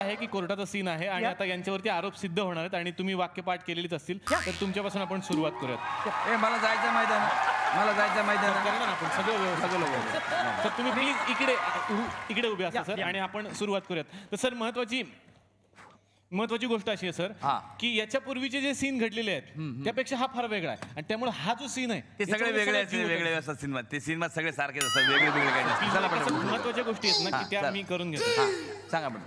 आहे की कोर्टाचा सीन आहे आणि आता यांच्यावरती आरोप सिद्ध होणार आहेत आणि तुम्ही वाक्यपाठ केलेलीच असतील तर तुमच्यापासून आपण सुरुवात करूयात. मला जायचं मैदान, मला जायचं मैदान. करणार आपण सगळं व्यवस्थित. तर तुम्ही प्लीज इकडे उभे असता सर आणि आपण सुरुवात करूयात. तर सर महत्वाची गोष्ट अशी आहे सर की याच्या पूर्वीचे जे सीन घडलेले आहेत त्यापेक्षा हा फार वेगळा आहे आणि त्यामुळे हा जो सीन आहे ते सगळे वेगळे असतात सिनेमात. ते सिनेमात सगळे सारखेच असतात, वेगळे काही नसतात. महत्वाच्या गोष्टी आहेत ना की त्या मी करून घेतो. सांगा पण.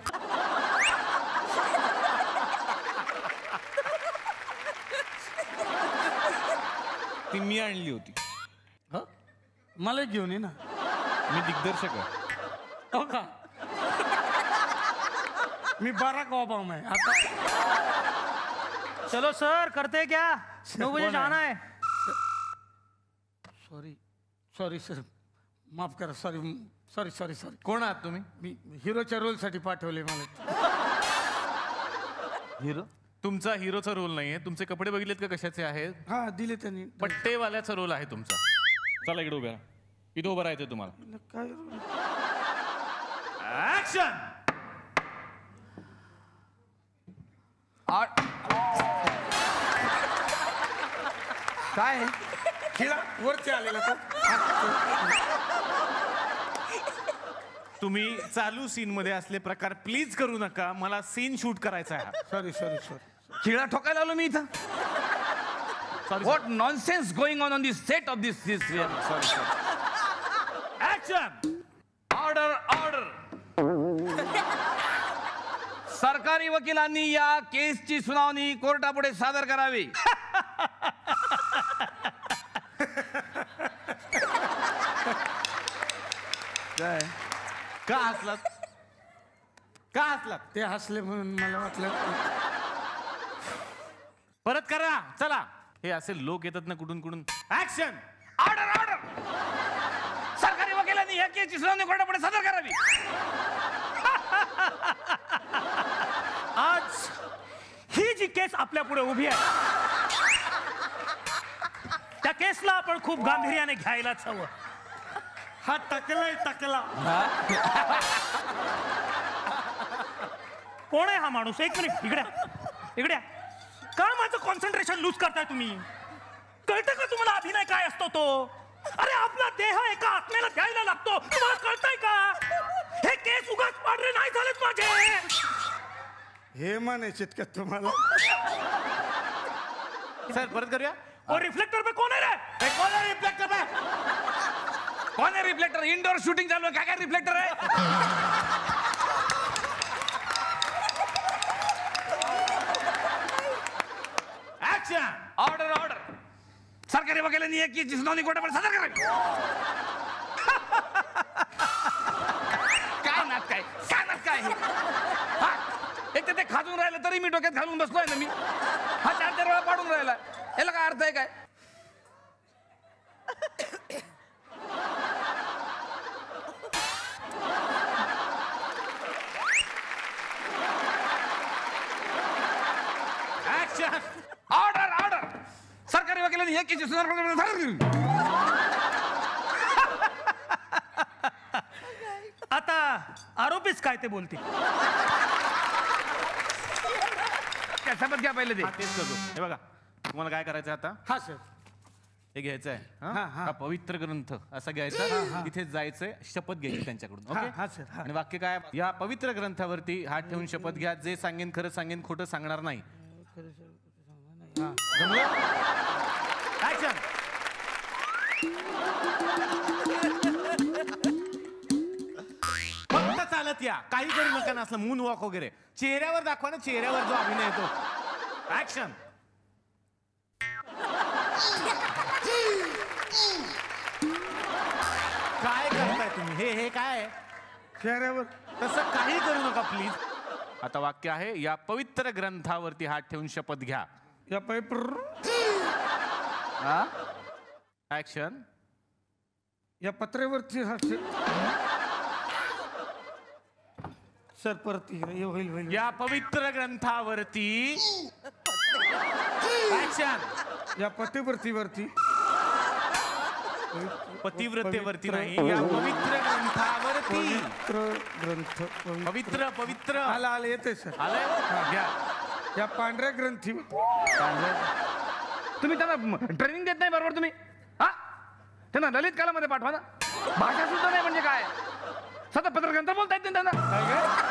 ती मी आणली होती. मला घेऊन ये ना, मी दिग्दर्शक आहे. हो का? मी बराक ओबामा है आता. चलो सर, करते क्या? 9 बजे जाना है. सॉरी सर, माफ करा. सॉरी. कोण आहात तुम्ही? मी हिरोच्या रोलसाठी पाठवले मला. हिरो? तुमचा हिरोचा रोल नाहीये. तुमचे कपडे बघितलेत का कशाचे आहेत? हा, दिले त्यांनी. पट्टेवाल्याचा रोल आहे तुमचा. चला इकडे उभ्या. इथं उभं राहायचं तुम्हाला. काय ऍक्शन. काय खिळा वरती आलेला तो. तुम्ही चालू सीन मध्ये असले प्रकार प्लीज करू नका. मला सीन शूट करायचा आहे. सॉरी. खिळा ठोकायला आलो मी इथं. What nonsense going on this set of this sorry. Action. Order. सरकारी वकिलांनी या केसची सुनावणी कोर्टापुढे सादर करावी. काय का हसलात? ते हसले म्हणून मला वाटलं. परत करा. चला. हे असे लोक येतात ना कुठून. ऍक्शन. ऑर्डर. सरकारी वकिलांनी या केसची सुनावणी कोर्टापुढे सादर करावी. आज ही जी केस आपल्या पुढे उभी आहे त्या केसला आपण खूप गांभीर्याने घ्यायलाच हवं. हा टकला. कोण आहे हा माणूस? एक मिनिट. इकडे का माझं कॉन्सन्ट्रेशन लूज करताय तुम्ही? कळतं का तुम्हाला अभिनय काय असतो तो? अरे आपला देह एका आत्म्याला द्यायला लागतो. तुम्हाला कळतंय का? हे केस उगाच पांढरे नाही झालेत माझे. हे म्हणायचे का तुम्हाला? सर परत करूया. और रिफ्लेक्टर पे कौन है रे? कौन है रिफ्लेक्टर पे? कौन है रिफ्लेक्टर? इंडोर शूटिंग चालू आहे. काय रिफ्लेक्टर आहे? ऍक्शन. ऑर्डर. सरकारी वकिलांनी एक केसची सुनावणी कोर्टापुढे सादर करावी. काय एक तर ते खाजून राहिलं तरी मी डोक्यात घालून बसलोय ना मी. हा 4 वेळा पाडून राहिला. याला काय अर्थ आहे काय? ऍक्शन. ऑर्डर. सरकारी वकिलांनी एक केसची सुनावणी कोर्टापुढे सादर करावी. आता आरोपीच काय ते बोलतील. शपथ घ्या पहिले ते. तेच करतो. हे बघा तुम्हाला काय करायचं आता? हा सर. हे घ्यायचं आहे. हा पवित्र ग्रंथ असा घ्यायचा. तिथे जायचंय, शपथ घ्यायची त्यांच्याकडून. हा सर. आणि वाक्य काय? या पवित्र ग्रंथावरती हात ठेवून शपथ घ्या. जे सांगेन खरं सांगेन, खोटं सांगणार नाही. ऍक्शन. फक्त चालत या. काही करू नका ना असलं मून वॉक वगैरे. चेहऱ्यावर दाखवा ना, चेहऱ्यावर जो अभिनय येतो. ऍक्शन. काय करताय तुम्ही? हे काय आहे? चेहऱ्यावर तसं काही करू नका प्लीज. आता वाक्य आहे या पवित्र ग्रंथावरती हात ठेवून शपथ घ्या. या पेपर. ऍक्शन. या पत्रेवरती सर परत होईल. या पवित्र ग्रंथावरती. ऍक्शन. या पतीवरती पतिव्रतेवरती नाही, या पवित्र ग्रंथावरती. पवित्र ग्रंथ पवित्र पवित्र आला आला येते सर. आलंय. घ्या. या पांढऱ्या ग्रंथीवर तुम्ही त्यांना ट्रेनिंग देत नाही बरोबर तुम्ही हा त्यांना ललित कालामध्ये पाठवा ना. भाषा सुद्धा नाही म्हणजे काय सध्या पत्रग्रंथ बोलता येत नाही त्यांना.